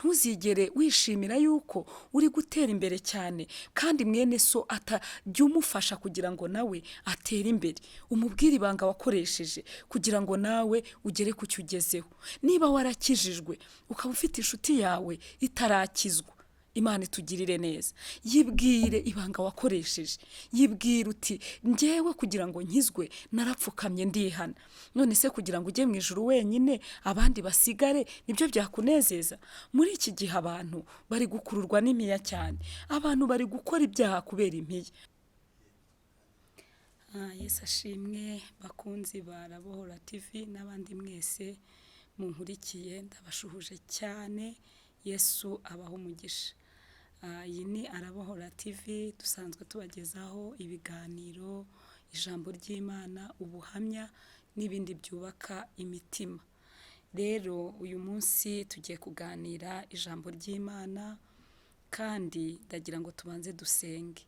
ntuzigere wishimira yuko uri gutera imbere cyane kandi mwene so atajya umufasha kugira ngo nawe atere imbere. Umubwire ibanga wakoresheje kugira ngo nawe ugere ku cyo ugezeho. Niba warakijijwe ukaba ufite inshuti yawe itarakizwa, Imana itugirire neza, yibwire ibanga wakoresheje, yibwire uti njyewe kugira ngo nkizwe narapfukamye ndihana, none se kugira ngo ujye mu ijuru wenyine abandi basigare nibyo byakunezeza? Muri iki gihe abantu bari gukururwa n'impiya cyane, abantu bari gukora ibyaha kubera impiya. Yesu ashimwe bakunzi ba Arabohora TV n'abandi mwese munkurikiye, ndabashuhuje cyane. Yesu abaho umugisha. Iyi ni Arabohora TV, dusanzwe tubagezaho ibiganiro, ijambo ry'Imana, ubuhamya n'ibindi byubaka imitima. Rero uyu munsi tugiye kuganira ijambo ry'Imana, kandi ndagira ngo tubanze dusenge.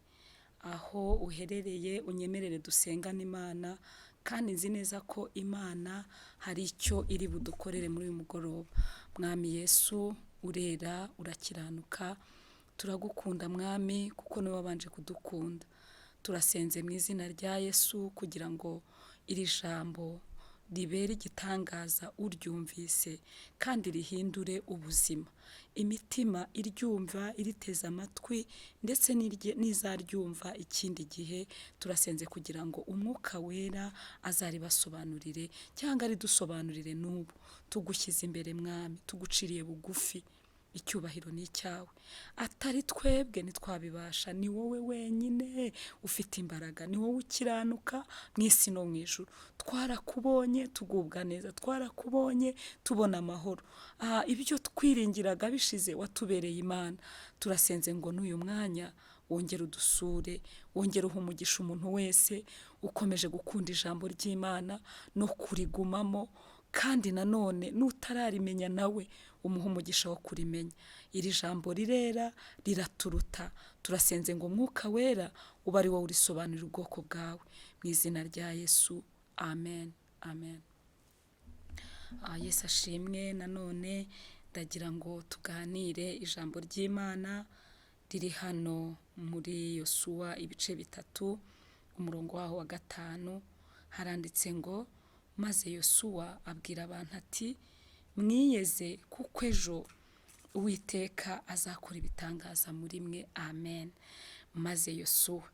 Aho uherereye unyemerere dusengane Imana, kandi nzi neza ko Imana hari icyo iri budukorere muri uyu mugoroba. Mwami Yesu, urera, urakiranuka, turagukunda Mwami, kuko niwe wabanje kudukunda. Turasenze mu izina rya Yesu kugira ngo iri jambo ribere igitangaza uryumvise kandi rihindure ubuzima. Imitima iryumva, iriteze amatwi, ndetse n'izaryumva ikindi gihe, turasenze kugira ngo Umwuka Wera azaribasobanurire cyangwa aridusobanurire n'ubu. Tugushyize imbere Mwami, tuguciriye bugufi, icyubahiro ni icyawe. Atari twebwe ntitwabibasha, ni wowe wenyine ufite imbaraga, ni wowe ukiranuka mu isi no mu ijuru. Twarakubonye tugubwa neza, twarakubonye tubona amahoro. Ibyo twiringiraga bishize watubereye Imana. Turasenze ngo n'uyu mwanya wongere udusure, wongere uha umugisha umuntu wese ukomeje gukunda ijambo ry'Imana no kurigumamo, kandi nanone n'utararimenya nawe umuha umugisha wo kurimenya. Iri jambo rirera, riraturuta. Turasenze ngo Mwuka Wera ube ari wowe urisobanurira ubwoko bwawe, mu izina rya Yesu, amen, amen. Yesu ashimwe. Nanone ndagira ngo tuganire ijambo ry'Imana riri hano muri Yosuwa ibice 3, umurongo waho wa 5. Haranditse ngo, maze Yosuwa abwira abantu ati, mwiyeze kuko ejo Uwiteka azakora ibitangaza muri mwe, amen. Maze Yosuwa,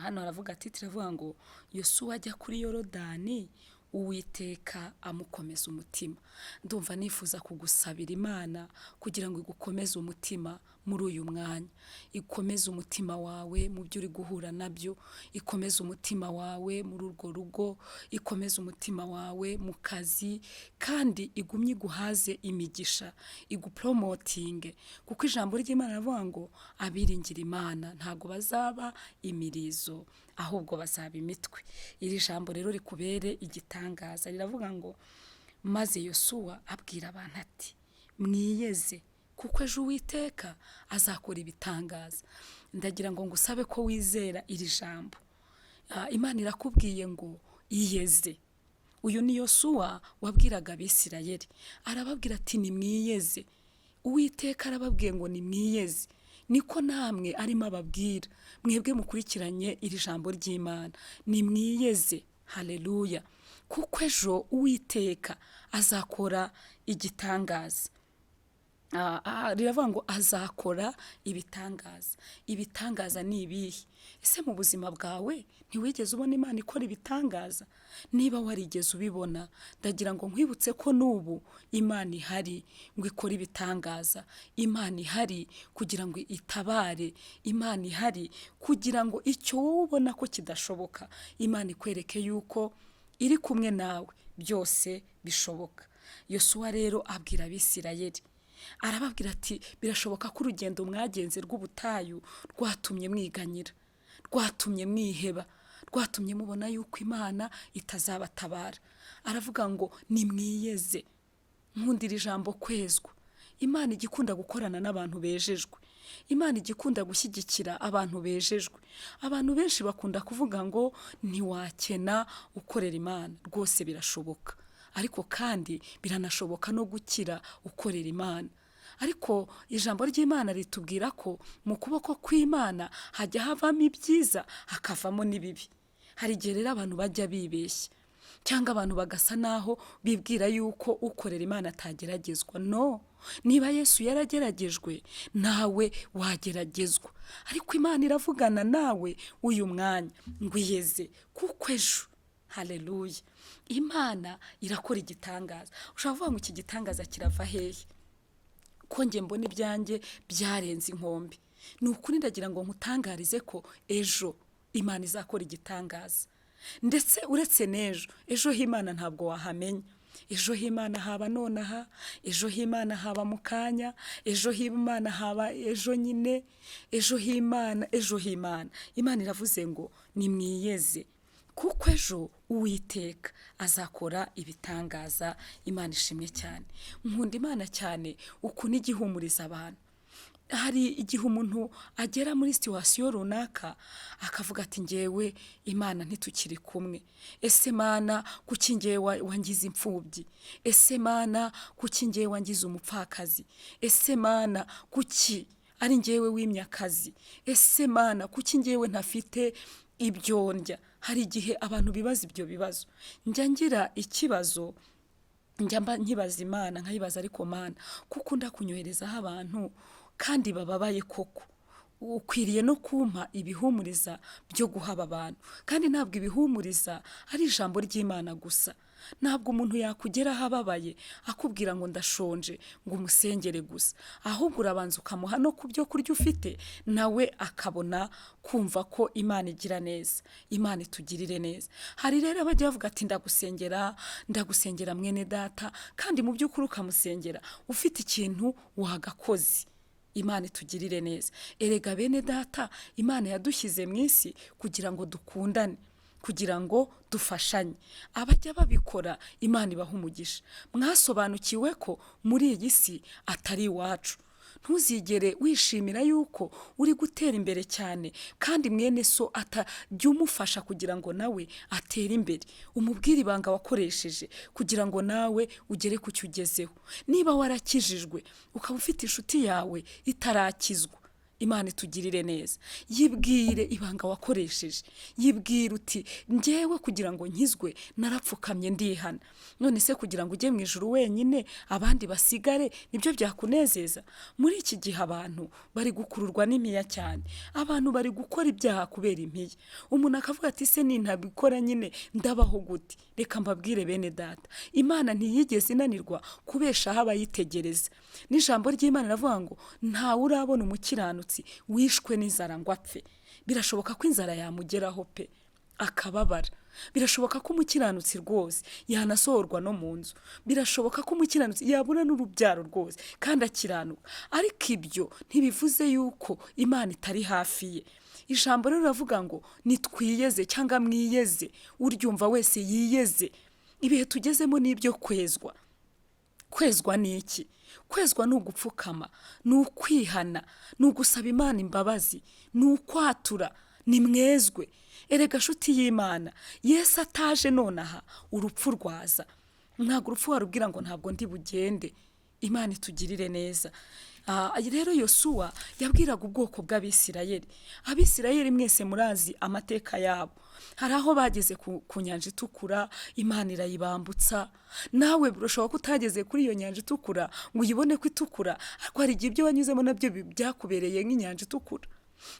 hano haravuga ati, tiravuga ngo Yosuwa ajya kuri Yorodani, Uwiteka amukomeza umutima. Ndumva nifuza kugusabira Imana kugira ngo igukomeze umutima muri uyu mwanya. Ikomeze umutima wawe mu byo uri guhura nabyo, ikomeze umutima wawe muri urwo rugo, ikomeze umutima wawe mu kazi, kandi igumye iguhaze imigisha, igupromotinge, kuko ijambo ry'Imana rivuga ngo abiringira Imana ntago bazaba imirizo, ahubwo bazaba imitwe. Iri jambo rero rikubere igitangaza. Riravuga ngo, maze Yosuwa abwira abantu ati, mwiyeze kuko ejo Uwiteka azakora ibitangaza. Ndagira ngo ngusabe ko wizera iri jambo. Imana irakubwiye ngo iyeze. Uyu ni Yosuwa wabwiraga Abisirayeli, arababwira ati nimwiyeze. Uwiteka arababwiye ngo nimwiyeze. Niko namwe arimo ababwira, mwebwe mukurikiranye iri jambo ry'Imana, nimwiyeze. Haleluya. Kuko ejo Uwiteka azakora igitangaza. Riravuga ngo azakora ibitangaza. Ibitangaza ni ibihe? Ese mu buzima bwawe ntiwigeze ubona Imana ikora ibitangaza? Niba warigeze ubibona, ndagira ngo nkwibutse ko n'ubu Imana ihari ngo ikore ibitangaza. Imana ihari kugira ngo itabare. Imana ihari kugira ngo icyo wowe ubona ko kidashoboka, Imana ikwereke yuko iri kumwe nawe, byose bishoboka. Yosuwa rero abwira Abisirayeli, arababwira ati, birashoboka ko urugendo mwagenze rw'ubutayu rwatumye mwiganyira, rwatumye mwiheba, rwatumye mubona yuko Imana itazabatabara. Aravuga ngo nimwiyeze. Nkundira ijambo kwezwa. Imana igikunda gukorana n'abantu bejejwe. Imana igikunda gushyigikira abantu bejejwe. Abantu benshi bakunda kuvuga ngo ntiwakena ukorera Imana. Rwose birashoboka, ariko kandi biranashoboka no gukira ukorera Imana. Ariko ijambo ry'Imana ritubwira ko mu kuboko kw'Imana hajya havamo ibyiza hakavamo n'ibibi. Hari igihe rero abantu bajya bibeshya cyangwa abantu bagasa naho bibwira yuko ukorera Imana atageragezwa. No, niba Yesu yarageragejwe nawe wageragezwa, ariko Imana iravugana nawe uyu mwanya ngo iyeze, kuko ejo, haleluya, Imana irakora igitangaza. Ushobora kuvuga ngo iki gitangaza kirava hehe? Ko njye mbona ibyanjye byarenze inkombe. Ni ukuri ndagira ngo nkutangarize ko ejo Imana izakora igitangaza. Ndetse uretse n'ejo, ejo h'Imana ntabwo wahamenya. Ejo h'Imana haba nonaha, ejo h'Imana haba mu kanya, ejo h'Imana haba ejo nyine, ejo h'Imana. Imana iravuze ngo nimwiyeze, kuko ejo Uwiteka azakora ibitangaza. Imana ishimwe cyane. Nkunda Imana cyane ukuntu igihumuriza abantu. Hari igihe umuntu agera muri situwasiyo runaka akavuga ati njyewe Imana ntitukiri kumwe. Ese Mana kuki njyewe wangize imfubyi? Ese Mana kuki njyewe wangize umupfakazi? Ese Mana kuki ari njyewe wimye akazi? Ese Mana kuki njyewe ntafite ibyo ndya? Hari igihe abantu bibaza ibyo bibazo. Njya ngira ikibazo, njya nkibaza Imana nkayibaza, ariko Mana kuko ndakunyoherezaho abantu kandi bababaye koko, ukwiriye no kumpa ibihumuriza byo guhaba abantu. Kandi ntabwo ibihumuriza ari ijambo ry'Imana gusa. Ntabwo umuntu yakugeraho ababaye akubwira ngo ndashonje ngo umusengere gusa, ahubwo urabanza ukamuha no ku byo kurya ufite, nawe akabona kumva ko Imana igira neza. Imana itugirire neza. Hari rero abajya bavuga ati ndagusengera mwene data, kandi mu by'ukuri ukamusengera ufite ikintu wagakoze. Imana itugirire neza. Erega bene data, Imana yadushyize mu isi kugira ngo dukundane, kugira ngo dufashanye. Abajya babikora Imana ibaha umugisha. Mwasobanukiwe ko muri iyi si atari iwacu. Ntuzigere wishimira yuko uri gutera imbere cyane kandi mwene so atajya umufasha kugira ngo nawe atere imbere. Umubwire ibanga wakoresheje kugira ngo nawe ugere ku cyo ugezeho. Niba warakijijwe ukaba ufite inshuti yawe itarakizwa, Imana itugirire neza. Yibwire ibanga wakoresheje. Yibwire uti njyewe kugira ngo nkizwe narapfukamye ndihana. None se kugira ngo ujye mu ijuru wenyine abandi basigare nibyo byakunezeza? Muri iki gihe abantu bari gukururwa n'imiya cyane. Abantu bari gukora ibyaha kubera impiya. Umuntu akavuga ati se nintabikora nyine ndabaho gute? Reka mbabwire bene data, Imana ntiyigeze inanirwa kubeshaho abayitegereza. N'ijambo ry'Imana riravuga ngo ntawe urabona umukiranutsi wishwe n'inzara ngo apfe. Birashoboka ko inzara yamugeraho pe akababara. Birashoboka ko umukiranutsi rwose yanasohorwa no mu nzu. Birashoboka ko umukiranutsi yabura n'urubyaro rwose kandi akiranuka. Ariko ibyo ntibivuze yuko Imana itari hafi ye. Ijambo rero riravuga ngo nitwiyeze cyangwa mwiyeze, uryumva wese yiyeze. Ibihe tugezemo n'ibyo kwezwa. Kwezwa ni iki? Kwezwa ni ugupfukama, ni ukwihana, ni ugusaba Imana imbabazi, ni ukwatura, ni mwezwe. Erega nshuti y'Imana, Yesu ataje nonaha urupfu rwaza. Ntabwo urupfu warubwira ngo ntabwo ndi bugende. Imana itugirire neza. Rero Yosuwa yabwiraga ubwoko bw'Abisirayeli. Abisirayeli mwese murazi amateka yabo. Hari aho bageze ku nyanja itukura, Imana irayibambutsa. Nawe burashobora ko utageze kuri iyo nyanja itukura ngo uyibone ko itukura, ariko hari igihe ibyo wanyuzemo nabyo byakubereye nk'inyanja itukura.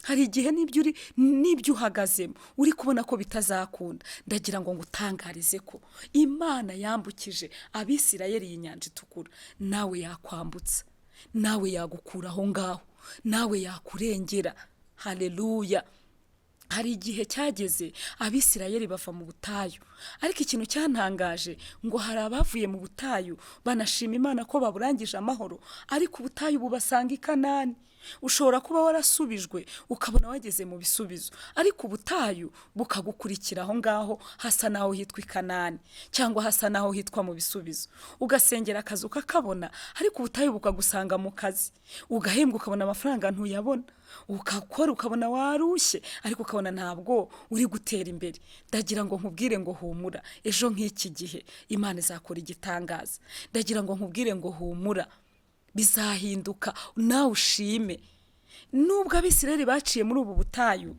Hari igihe n'ibyo uhagazemo uri kubona ko bitazakunda. Ndagira ngo ngutangarize ko Imana yambukije Abisirayeli iyi nyanja itukura. Nawe yakwambutsa, nawe yagukura aho ngaho, nawe yakurengera. Haleluya. Hari igihe cyageze Abisirayeli bava mu butayu, ariko ikintu cyantangaje ngo hari abavuye mu butayu banashima Imana ko baburangije amahoro, ariko ubutayu bubasanga i Kanani. ushobora kuba warasubijwe ukabona wageze mu bisubizo, ariko ubutayu bukagukurikira aho ngaho hasa naho hitwa i Kanani cyangwa hasa naho hitwa mu bisubizo, ugasengera akazi ukakabona, ariko ubutayu bukagusanga mu kazi, ugahembwa ukabona amafaranga ntuyabona, ukakora ukabona warushye, ariko ukabona ntabwo uri gutera imbere. Ndagira ngo nkubwire ngo humura, ejo nk'iki gihe Imana izakora igitangaza. Ndagira ngo nkubwire ngo humura, bizahinduka nawe ushime. Nubwo Abisirayeli baciye muri ubu butayu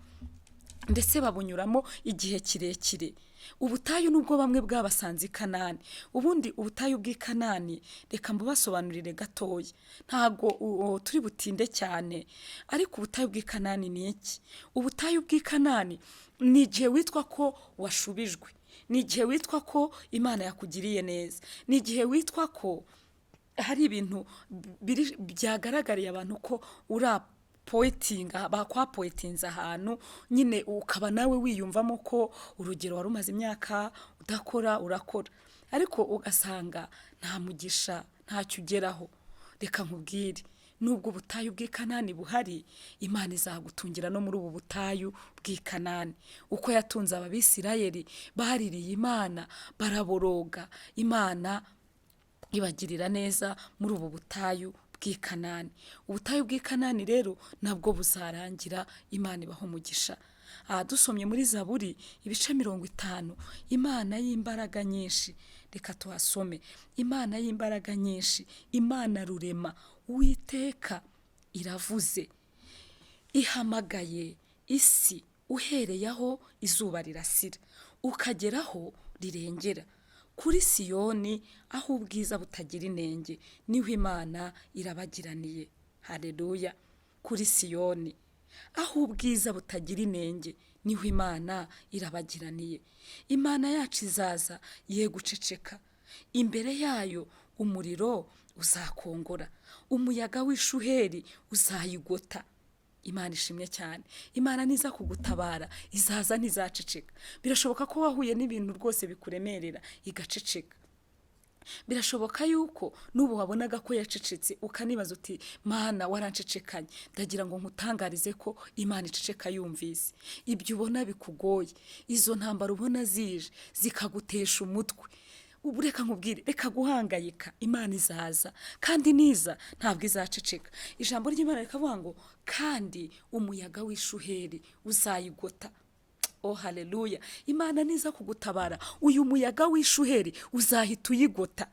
ndetse babunyuramo igihe kirekire, ubutayu nubwo bamwe bwabasanze i Kanani. Ubundi ubutayu bw'i Kanani reka mbubasobanurire gatoya, ntago turi butinde cyane, ariko ubutayu bw'i Kanani ni iki? Ubutayu bw'i Kanani ni igihe witwa ko washubijwe, ni igihe witwa ko Imana yakugiriye neza, ni igihe witwa ko hari ibintu byagaragariye abantu ko urapoetinga, bakwapoetinze ahantu nyine, ukaba nawe wiyumvamo ko urugero wari umaze imyaka udakora urakora, ariko ugasanga nta mugisha, ntacyo ugeraho. Reka nkubwire, nubwo ubutayu bw'i Kanani buhari, Imana izagutungira no muri ubu butayu bw'i Kanani. Uko yatunze Abisirayeli, baririye Imana, baraboroga, Imana ibagirira neza muri ubu butayu bw'i Kanani. Ubutayu bw'i Kanani rero nabwo buzarangira, Imana ibaho umugisha. Dusomye muri Zaburi ibice 50, Imana y'imbaraga nyinshi, reka tuhasome. Imana y'imbaraga nyinshi, Imana rurema, Uwiteka iravuze, ihamagaye isi uhereye aho izuba rirasira ukageraho rirengera. Kuri Siyoni aho ubwiza butagira inenge, niho Imana irabagiraniye. Haleluya! Kuri Siyoni aho ubwiza butagira inenge, niho Imana irabagiraniye. Imana yacu izaza ye guceceka, imbere yayo umuriro uzakongora, umuyaga w'ishuheri uzayigota. Imana ishimwe cyane. Imana niza kugutabara, izaza ntizaceceka. Birashoboka ko wahuye n'ibintu rwose bikuremerera igaceceka. Birashoboka yuko n'ubu wabonaga ko yacecetse, ukanibaza uti Mana warancecekanye. Ndagira ngo nkutangarize ko Imana iceceka yumvise. Ibyo ubona bikugoye, izo ntambara ubona zije zikagutesha umutwe, ubu reka nkubwire, reka guhangayika, Imana izaza, kandi niza ntabwo izaceceka. Ijambo ry'Imana rikavuga ngo kandi umuyaga w'ishuheri uzayigota. Oh haleluya! Imana niza kugutabara, uyu muyaga w'ishuheri uzahita uyigota.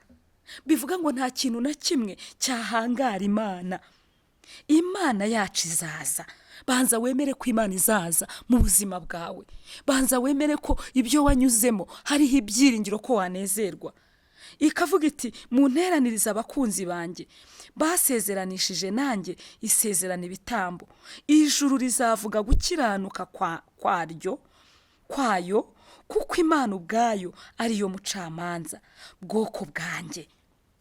Bivuga ngo nta kintu na kimwe cyahangara Imana. Imana yacu izaza. Banza wemere ko Imana izaza mu buzima bwawe. Banza wemere ko ibyo wanyuzemo hariho ibyiringiro ko wanezerwa. Ikavuga iti munteraniriza abakunzi banjye, basezeranishije nanjye isezerana ibitambo. Ijuru rizavuga gukiranuka kwayo, kuko Imana ubwayo ariyo mucamanza. Bwoko bwanjye,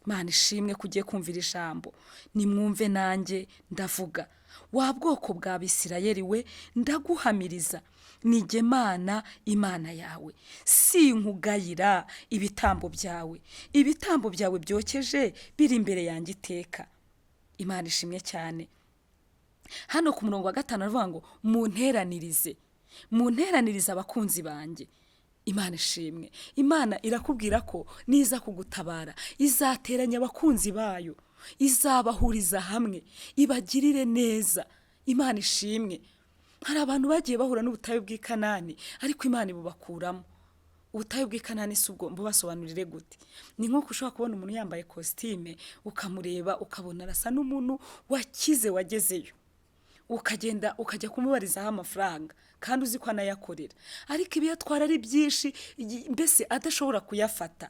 Imana ishimwe kugiye kumvira ijambo, nimwumve nanjye ndavuga. Wa bwoko bwa Abisirayeli we, ndaguhamiriza, nijye Mana Imana yawe, sinkugayira ibitambo byawe. Ibitambo byawe byokeje biri imbere yanjye iteka. Imana ishimwe cyane. Hano ku murongo wa 5 aravuga ngo munteranirize abakunzi banjye. Imana ishimwe. Imana irakubwira ko niza kugutabara, izateranya abakunzi bayo, izabahuriza hamwe, ibagirire neza. Imana ishimwe. Hari abantu bagiye bahura n'ubutayu bw'i Kanani, ariko Imana ibubakuramo. Ubutayu bw'i Kanani si ubwo mbubasobanurire gute? Ni nk'uko ushobora kubona umuntu yambaye kositime, ukamureba ukabona arasa n'umuntu wakize wagezeyo, ukagenda ukajya kumubarizaho amafaranga kandi uzi ko anayakorera, ariko ibyo atwara ari byinshi, mbese adashobora kuyafata.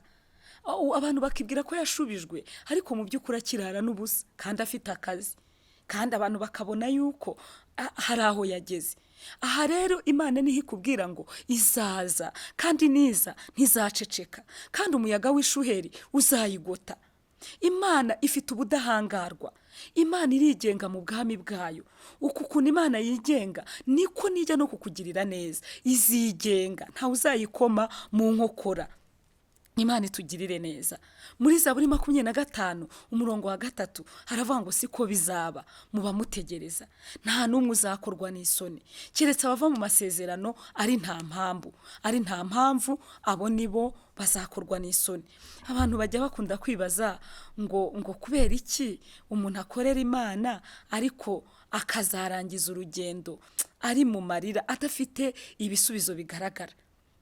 Abantu bakibwira ko yashubijwe, ariko mu by'ukuri akirara n'ubusa kandi afite akazi, kandi abantu bakabona yuko hari aho yageze. Aha rero Imana niho ikubwira ngo izaza, kandi niza ntizaceceka, kandi umuyaga w'ishuheri uzayigota. Imana ifite ubudahangarwa. Imana irigenga mu bwami bwayo. Uku kuntu Imana yigenga niko nijya no kukugirira neza. Izigenga, ntawe uzayikoma mu nkokora. Imana itugirire neza. Muri Zaburi 25 umurongo wa 3 haravuga ngo siko bizaba muba mutegereza, nta n'umwe uzakorwa n'isoni keretse abava mu masezerano ari nta mpamvu abo nibo bazakorwa n'isoni. Abantu bajya bakunda kwibaza ngo kubera iki umuntu akorera Imana ariko akazarangiza urugendo ari mu marira adafite ibisubizo bigaragara.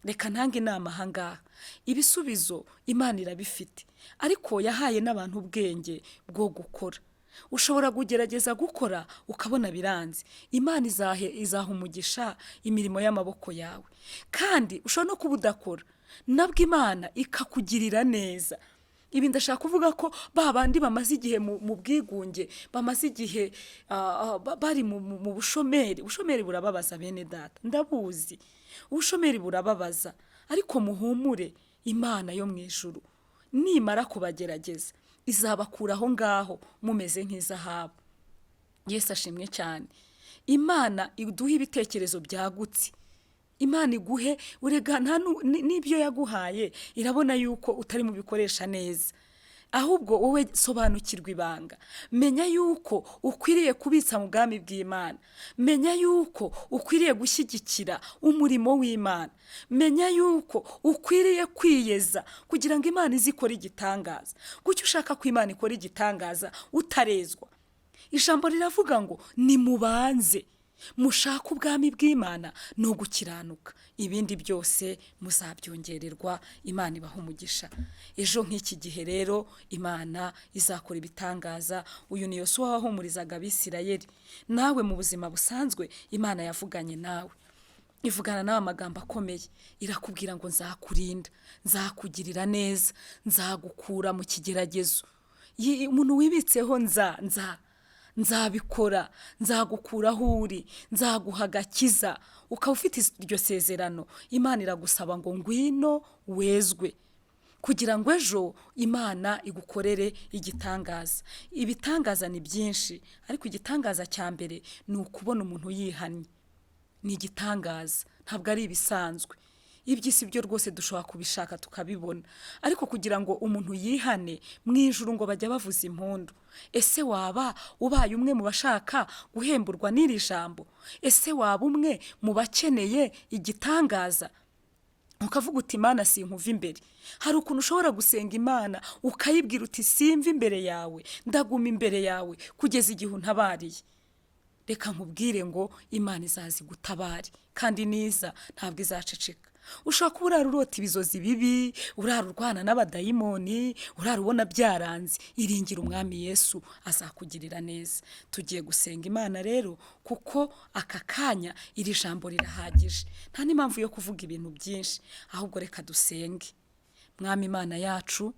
Reka ntange inama ahangaha, ibisubizo Imana irabifite, ariko yahaye n'abantu ubwenge bwo gukora. Ushobora kugerageza gukora ukabona biranze, Imana izaha umugisha imirimo y'amaboko yawe. Kandi ushobora no kuba udakora, nabwo Imana ikakugirira neza. Ibi ndashaka kuvuga ko babandi bamaze igihe mu bwigunge, bamaze igihe bari mu bushomeri. Ubushomeri burababaza bene data, ndabuzi. Ubushomeri burababaza, ariko muhumure, Imana yo mu ijuru nimara kubagerageza izabakura aho ngaho mumeze nk'izahabu. Yesu ashimwe cyane. Imana iduha ibitekerezo byagutse, Imana iguhe urega n'ibyo yaguhaye irabona yuko utari mu bikoresha neza, ahubwo wowe sobanukirwa ibanga. Menya yuko ukwiriye kubitsa mu bwami bw'Imana, menya yuko ukwiriye gushyigikira umurimo w'Imana, menya yuko ukwiriye kwiyeza kugira ngo Imana izikore igitangaza. Kuki ushaka ko Imana ikora igitangaza utarezwa? Ijambo riravuga ngo nimubanze mushaka ubwami bw'Imana no gukiranuka, ibindi byose muzabyongererwa. Imana ibaha umugisha. Ejo nk'iki gihe rero Imana izakora ibitangaza. Uyu ni Yosuwa wahumurizaga Abisirayeli. Nawe mu buzima busanzwe Imana yavuganye nawe, ivugana nawe amagambo akomeye, irakubwira ngo nzakurinda, nzakugirira neza, nzagukura mu kigeragezo. Umuntu wibitseho nzabikora, nzagukura aho uri, nzaguha agakiza, ukaba ufite iryo sezerano. Imana iragusaba ngo ngwino wezwe, kugira ngo ejo Imana igukorere igitangaza. Ibitangaza ni byinshi, ariko igitangaza cya mbere ni ukubona umuntu yihannye. Ni igitangaza, ntabwo ari ibisanzwe. Iby'isi byo rwose dushobora kubishaka tukabibona, ariko kugira ngo umuntu yihane, mu ijuru ngo bajya bavuza impundu. Ese waba ubaye umwe mu bashaka guhemburwa n'iri jambo? Ese waba umwe mu bakeneye igitangaza? Ukavuga uti Imana sinkuva imbere. Hari ukuntu ushobora gusenga Imana ukayibwira uti simva imbere yawe, ndaguma imbere yawe kugeza igihe untabariye. Reka nkubwire ngo Imana izazi gutabari, kandi niza ntabwo izaceceka. Ushobora kuba urarurota ibizozi bibi, urarurwana n'abadayimoni, urarubona byaranze, iringira umwami Yesu azakugirira neza. Tugiye gusenga Imana rero, kuko aka kanya iri jambo rirahagije. Nta n'impamvu yo kuvuga ibintu byinshi, ahubwo reka dusenge. Mwami Imana yacu,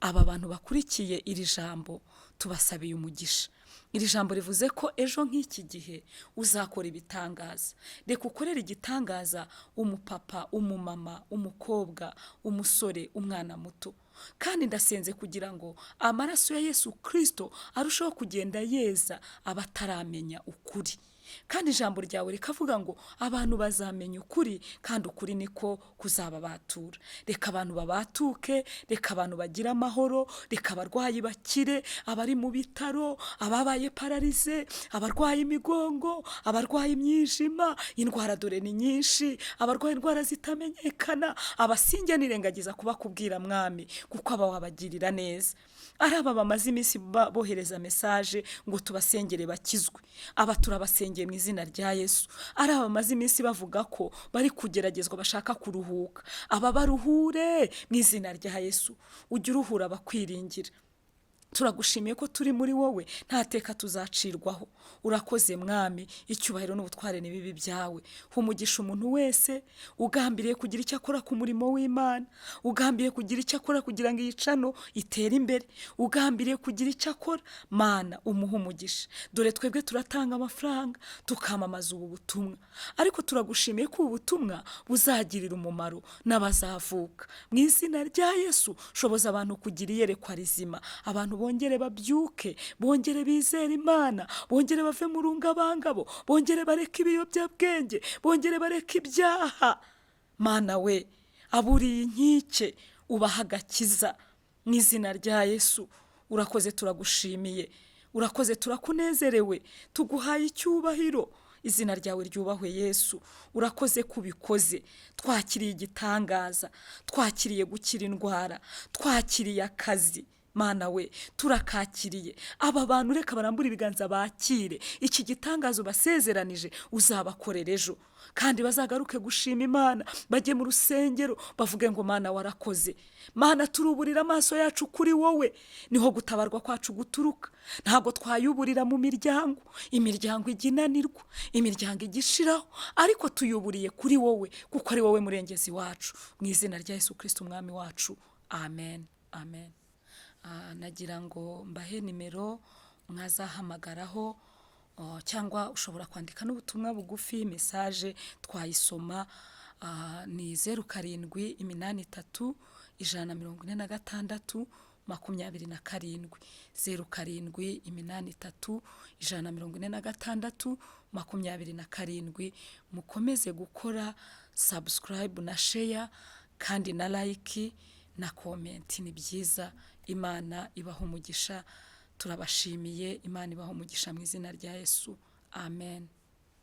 aba bantu bakurikiye iri jambo tubasabiye umugisha. Iri jambo rivuze ko ejo nk'iki gihe uzakora ibitangaza. Reka ukorere igitangaza umupapa, umumama, umukobwa, umusore, umwana muto. Kandi ndasenze kugira ngo amaraso ya Yesu Kristo arushaho kugenda yeza abataramenya ukuri. Kandi ijambo ryawe rikavuga ngo abantu bazamenya ukuri, kandi ukuri niko kuzababatura. Reka abantu babatuke, reka abantu bagira amahoro, reka abarwayi bakire, abari mu bitaro, ababaye pararize, abarwaye imigongo, abarwaye imyijima, indwara dore ni nyinshi, abarwaye indwara zitamenyekana, abasinjya nirengagiza kubakubwira mwami, kuko aba wabagirira neza. Ari aba bamaze iminsi bohereza mesaje ngo tubasengere bakizwe, aba turabasengeye mu izina rya Yesu. Ari aba bamaze iminsi bavuga ko bari kugeragezwa bashaka kuruhuka, aba baruhure mu izina rya Yesu. Ujye uruhura abakwiringira. Turagushimiye ko turi muri wowe, nta teka tuzacirwaho. Urakoze mwami, icyubahiro n'ubutware n'ibibi byawe. Humugisha umuntu wese ugambiriye kugira icyo akora ku murimo w'Imana, ugambiriye kugira icyo akora kugira ngo iyicano itere imbere, ugambiriye kugira icyo akora, Mana umuhe umugisha. Dore twebwe turatanga amafaranga tukamamaza ubu butumwa, ariko turagushimiye ko ubu butumwa buzagirira umumaro n'abazavuka. Mu izina rya Yesu, shoboza abantu kugira iyerekwa rizima, abantu bongere babyuke, bongere bizere Imana, bongere bave mu rungabangabo, bongere bareke ibiyobyabwenge, bongere bareke ibyaha. Mana we, aburiye inkike ubaha agakiza mu izina rya Yesu. Urakoze, turagushimiye, urakoze, turakunezerewe, tuguhaye icyubahiro. Izina ryawe ryubahwe Yesu. Urakoze kubikoze, twakiriye igitangaza, twakiriye gukira indwara, twakiriye akazi. Mana we, turakakiriye. Aba bantu reka barambura ibiganza bakire iki gitangazo basezeranije uzabakorera ejo, kandi bazagaruke gushima Imana, bajye mu rusengero bavuge ngo Mana warakoze. Mana, turuburira amaso yacu kuri wowe, niho gutabarwa kwacu guturuka. Ntabwo twayuburira mu miryango, imiryango iginanirwa, imiryango igishiraho, ariko tuyuburiye kuri wowe, kuko ari wowe murengezi wacu. Mu izina rya Yesu Kristo umwami wacu, amen, amen. Nagira ngo mbahe nimero mwazahamagaraho, cyangwa ushobora kwandika n'ubutumwa bugufi, mesaje twayisoma. Ni 0783 146 27, 0783 146 27. Mukomeze gukora subscribe na share kandi na like na comment, ni byiza. Imana ibaha umugisha, turabashimiye. Imana ibaha umugisha mu izina rya Yesu, amen.